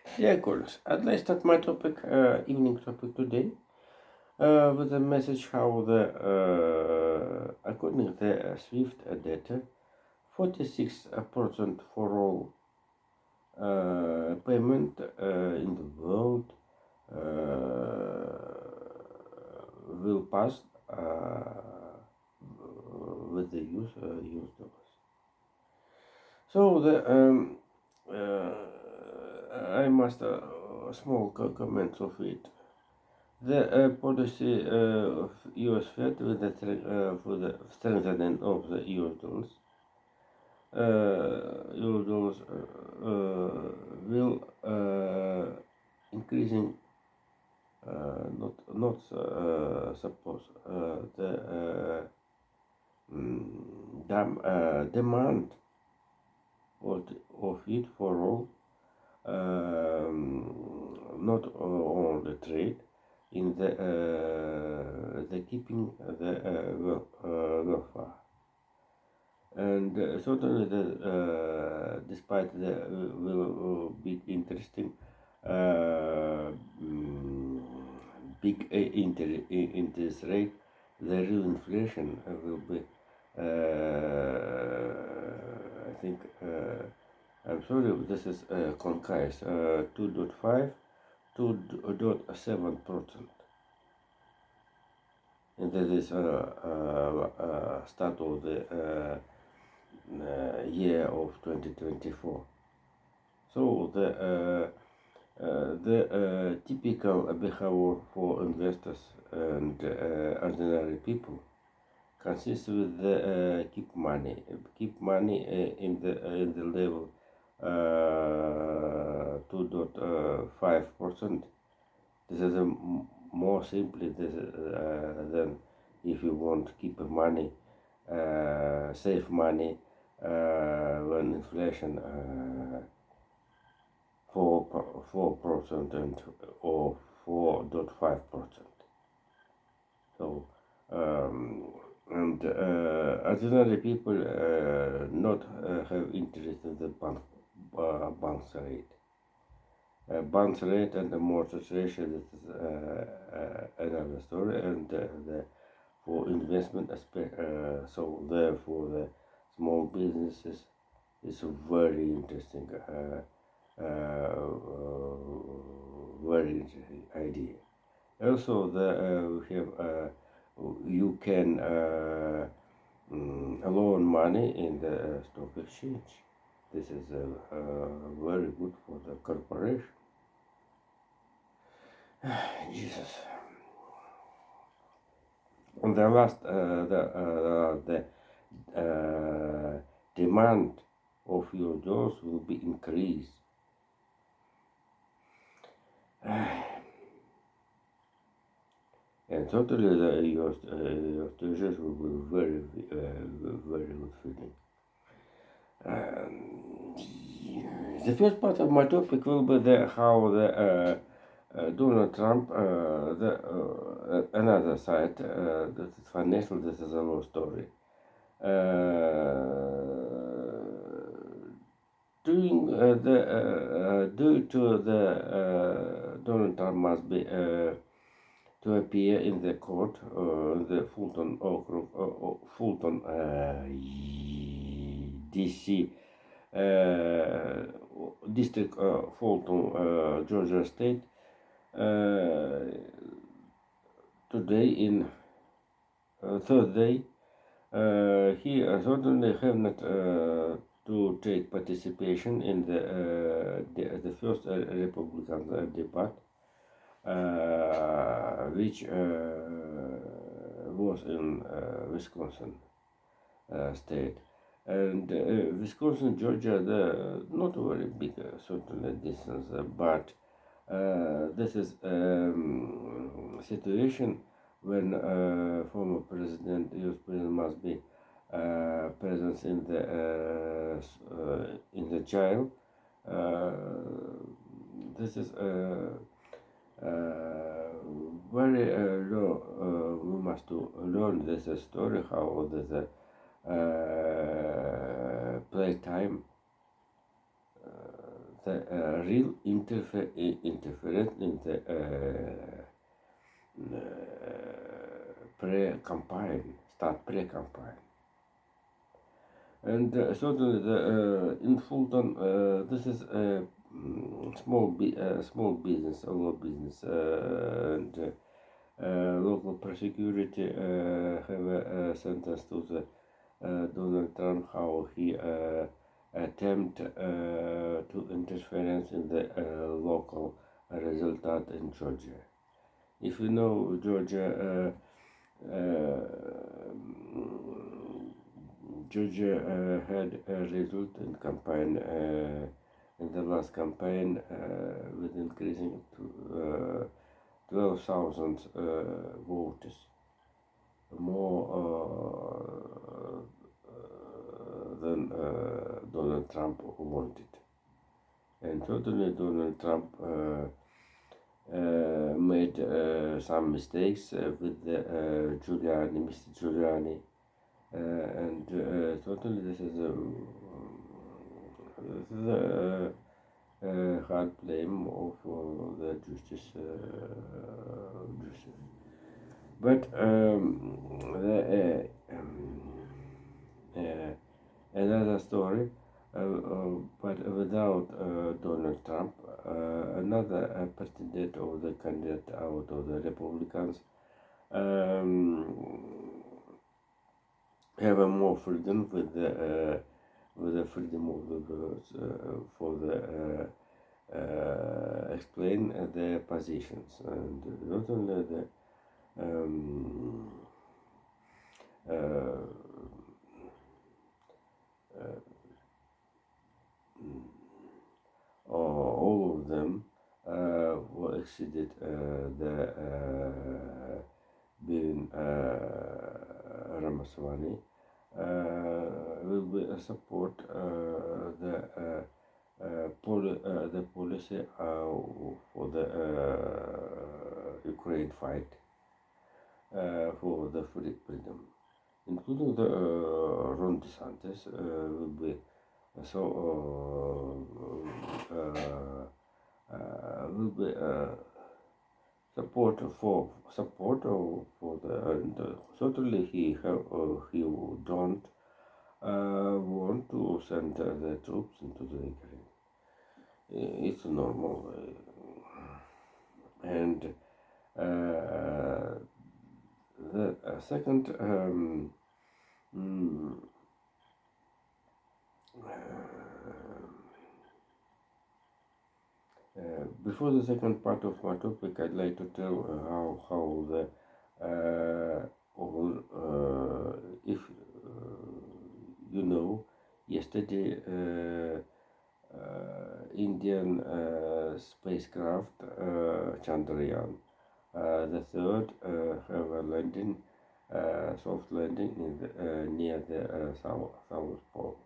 Yeah, colleagues. I'd like to start my topic, evening topic today, with a message how according to the Swift data, 46% for all payment in the world will pass with the use dollars. So I must small comments of it. The policy of U.S. Fed with for the strengthening of the euro dollars will increasing not suppose the demand of it for all, not only trade in the keeping the welfare. And certainly, despite the will be interesting big interest rate, the real inflation will be. I think. I'm sorry, this is concise. 2.5, 2.7%. And that is start of the year of 2024. So the typical behavior for investors and ordinary people consists with the keep money in the level 2.5%. This is more simply than if you want to keep money, save money when inflation 4% and or 4.5%. So and ordinary people not have interest in the bounce rate. Bounce rate and the mortgage ratio, this is another story, and for investment aspect, so therefore the small businesses is a very interesting, very interesting idea. Also, we have you can loan money in the stock exchange. This is very good for the corporation. Jesus. On the last, the demand of your doors will be increased. And totally, your treasures will be very, very good feeling. The first part of my topic will be how the Donald Trump, another side, that is financial, this is a long story. Due to the Donald Trump must be to appear in the court, the Fulton, D.C. District, Fulton, Georgia State. Today in Thursday, he certainly have not to take participation in the first Republican debate, which was in Wisconsin state. And Wisconsin, Georgia, not a very big certainly distance, but this is situation when former president, U.S. president must be present in the jail. This is very low. We must to learn this story how the playtime the real interference in the pre-campaign, start pre-campaign. And certainly in Fulton, this is a small business, our business, and local prosecutor have a sentence to the Donald Trump how he attempt to interference in the local result in Georgia. If you know Georgia, Georgia had a result in campaign in the last campaign with increasing to 12,000 voters, more than Donald Trump wanted. And certainly Donald Trump made some mistakes with the Mr. Giuliani, and certainly this is a hard blame of the justice. But another story, but without Donald Trump, another president of the candidate out of the Republicans have a more freedom with the freedom of the words for the explain their positions, and not only the all of them were exceeded the being Ramaswamy will be support the policy for the Ukraine fight for the freedom, including the Ron DeSantis will be will be support for the and certainly he don't want to send the troops into the Ukraine. It's normal, and the second before the second part of my topic, I'd like to tell how the if you know, yesterday Indian spacecraft Chandrayaan the third have a landing, soft landing in the, near the South Pole.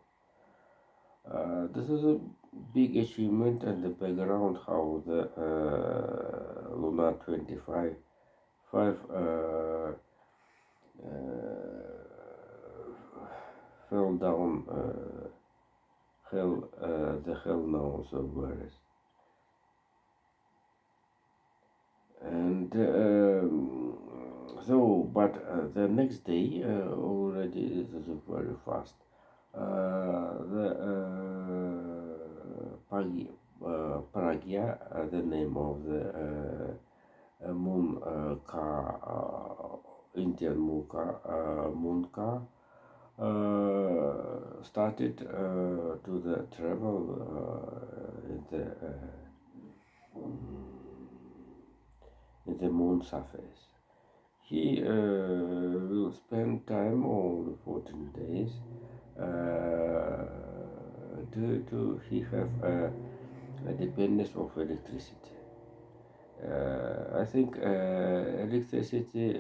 This is a big achievement, and the background how the Luna 25 fell down the hell knows where is. And but the next day already it is very fast. The Pragya, the name of the moon car, Indian moon car, started to the travel in the moon surface. He will spend time on 14 days to he have a dependence of electricity. I think electricity,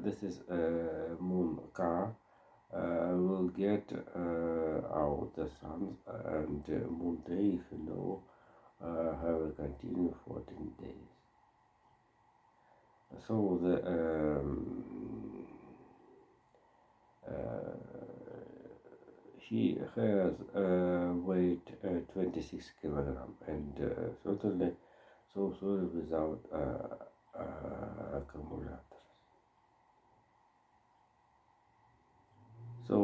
this is a moon car, will get out the sun, and moon day, if you know, have a continue 14 days. So he has weight 26 kilogram and certainly so sorry without accumulators. So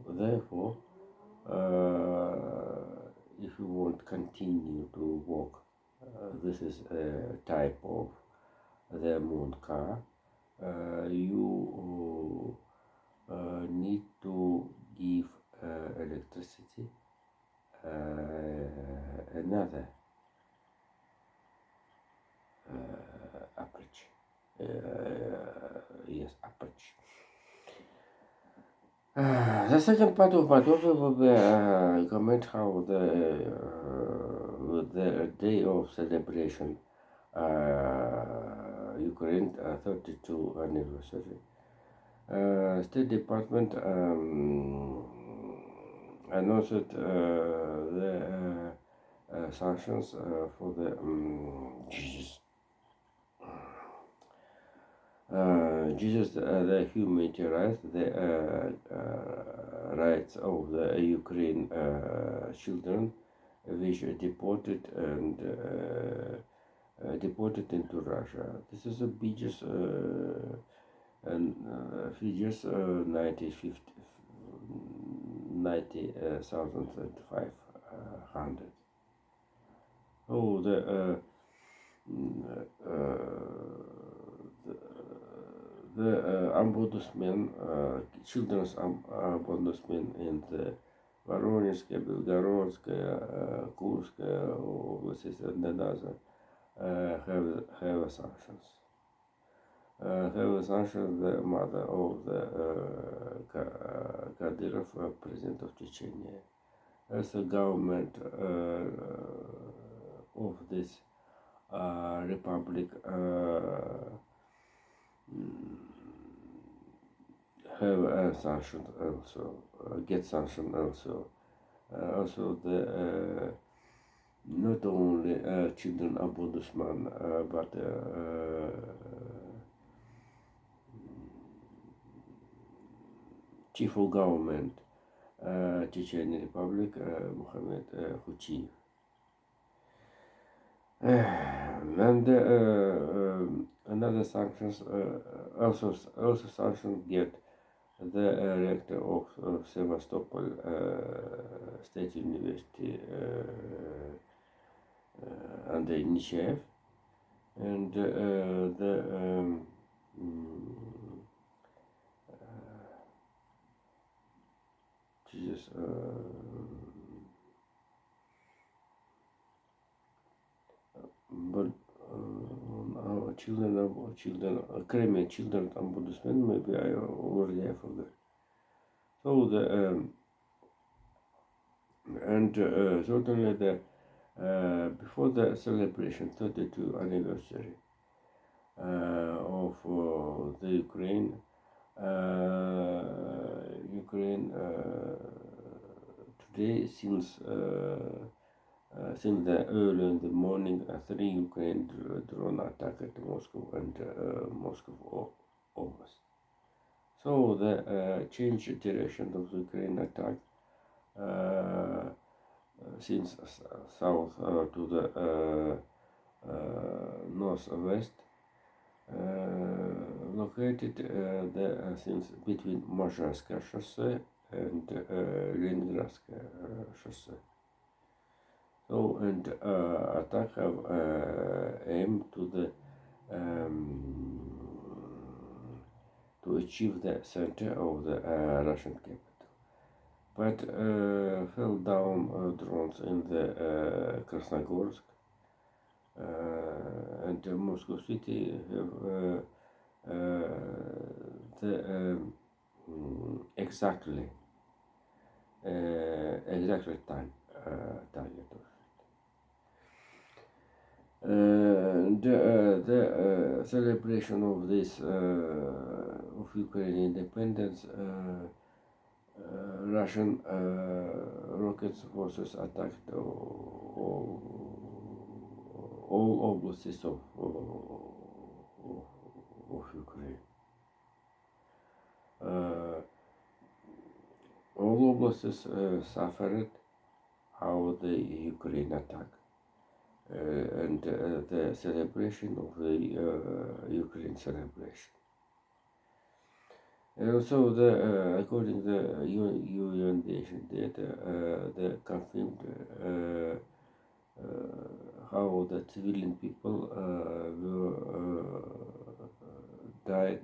therefore, if you want to continue to walk, this is a type of the moon car. You need to give electricity another approach. Yes, approach. The second part of my talk will be comment how the day of celebration Ukraine 32 anniversary. State Department announced the sanctions for the the humanity rights, the rights of the Ukraine children, which are deported and deported into Russia. This is the biggest and figures 90,500. Oh, the ombudsman, children's ombudsman in the Воронежская, Белгородская, Курская области and another have sanctions. Have sanctions the mother of the Kadyrov, president of Chechnya. As the government of this republic have sanctioned also, get sanctioned also. Also the not only children ombudsman, but chief of government, Chechnya Republic, Mohammed Khuchiyev. And another sanctions also sanctions get the rector of Sevastopol State University Andrei Nechayev, and the Jesus. But our children, Kremlin children ombudsman, maybe I already forgot. So the and certainly the before the celebration 32 anniversary of the Ukraine today since the early in the morning, 3 Ukraine drone attack at Moscow and Moscow Oblast. So the change direction of the Ukraine attack since south to the northwest, located since between Mozhaskaya Chaussee and Leningradskaya Chaussee. So and attack have aim to the to achieve the center of the Russian capital, but fell down drones in the Krasnogorsk and Moscow city have the exactly time target of the celebration of this of Ukrainian independence, Russian rocket forces attacked all oblasts of Ukraine. All Oblasts suffered how the Ukraine attack and the celebration of the Ukraine celebration. So, according to the UN nation data, the confirmed how the civilian people died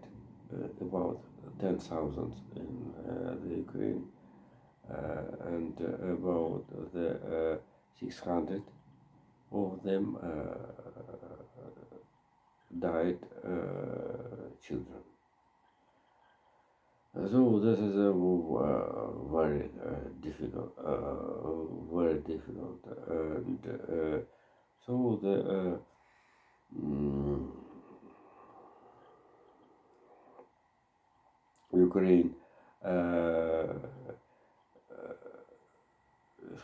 about 10,000 in the Ukraine, and about the 600 of them died children. So this is a very difficult, and so the Ukraine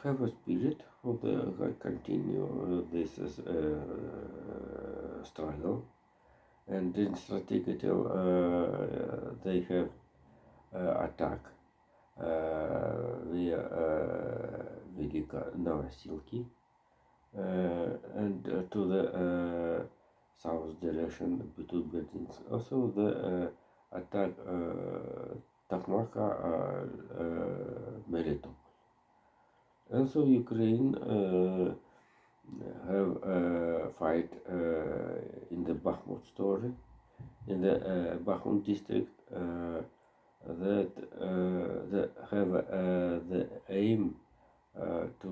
have a spirit for the continue this is struggle, and in strategical they have attack via Velika Novosilki and to the south direction between buildings. Also the attack Takmaka Melitopol. Also Ukraine have fight in the Bakhmut story, in the Bakhmut district that have the aim to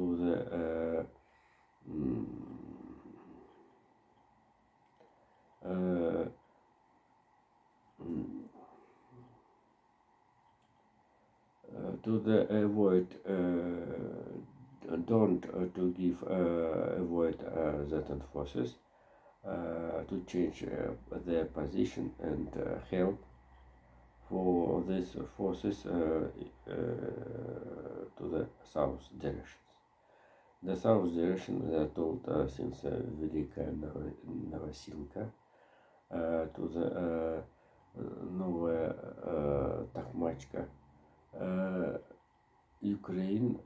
the avoid don't to give avoid Zetan forces to change their position and help for these forces to the south directions. The south direction, they are told since Velika Novosilka to the Novaya Takhmachka. Ukraine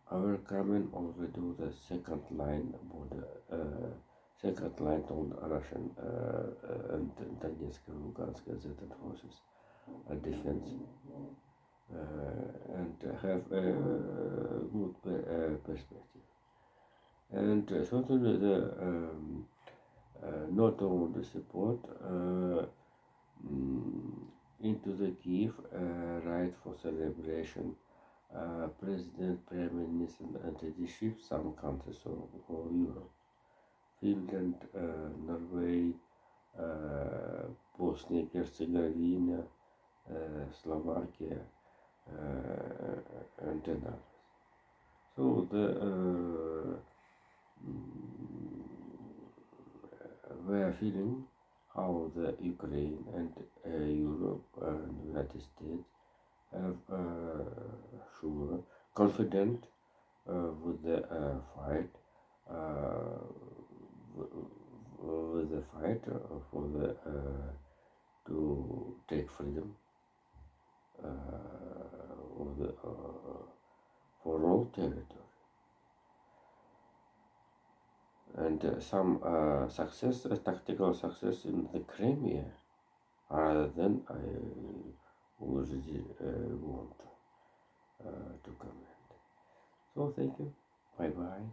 overcoming already the second line border, second line on Russian and Donetsk and Lugansk Zetan forces defense, and have a good perspective. And certainly the not only support into the Kiev right for celebration. President, Prime Minister, and leadership some countries of Europe, Finland, Norway, Bosnia and Herzegovina, Slovakia, and others. So we are feeling how the Ukraine and Europe and United States have sure confident with the fight with the fight for the to take freedom of the for all territory, and some success, tactical success in the Crimea, rather than I already want to comment. So thank you. Bye bye.